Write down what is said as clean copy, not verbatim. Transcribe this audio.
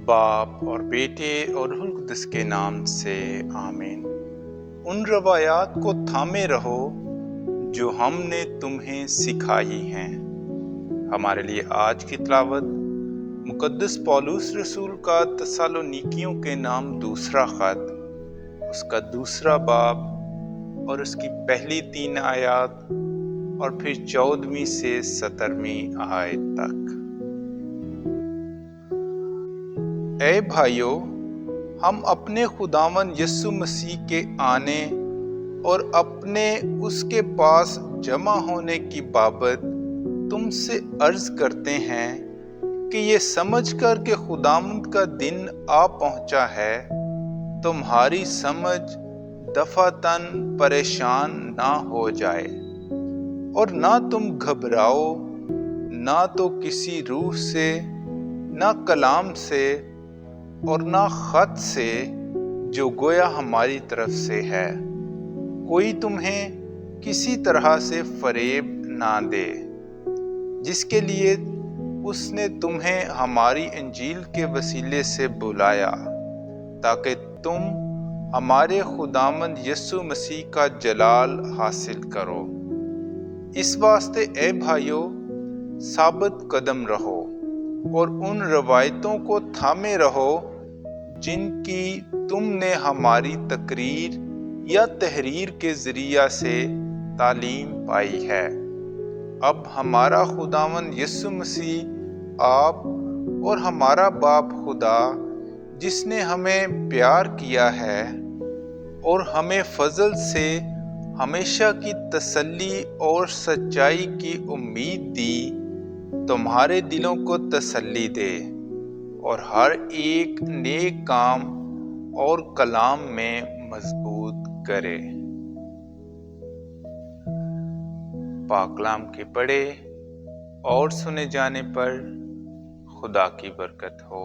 باپ اور بیٹے اور روح القدس کے نام سے آمین۔ ان روایات کو تھامے رہو جو ہم نے تمہیں سکھائی ہیں۔ ہمارے لیے آج کی تلاوت مقدس پولس رسول کا تسالونیکیوں کے نام دوسرا خط، اس کا دوسرا باب اور اس کی پہلی 3 آیات اور پھر 14ویں سے 17ویں آیت تک۔ اے بھائیو، ہم اپنے خداوند یسوع مسیح کے آنے اور اپنے اس کے پاس جمع ہونے کی بابت تم سے عرض کرتے ہیں کہ یہ سمجھ کر کہ خداوند کا دن آ پہنچا ہے، تمہاری سمجھ دفعتاً پریشان نہ ہو جائے، اور نہ تم گھبراؤ، نہ تو کسی روح سے، نہ کلام سے، اور نہ خط سے جو گویا ہماری طرف سے ہے، کوئی تمہیں کسی طرح سے فریب نہ دے، جس کے لیے اس نے تمہیں ہماری انجیل کے وسیلے سے بلایا، تاکہ تم ہمارے خداوند یسوع مسیح کا جلال حاصل کرو۔ اس واسطے اے بھائیو، ثابت قدم رہو اور ان روایتوں کو تھامے رہو جن کی تم نے ہماری تقریر یا تحریر کے ذریعہ سے تعلیم پائی ہے۔ اب ہمارا خداوند یسوع مسیح آپ اور ہمارا باپ خدا، جس نے ہمیں پیار کیا ہے اور ہمیں فضل سے ہمیشہ کی تسلی اور سچائی کی امید دی، تمہارے دلوں کو تسلی دے اور ہر ایک نیک کام اور کلام میں مضبوط کرے۔ پاک کلام کے پڑھے اور سنے جانے پر خدا کی برکت ہو۔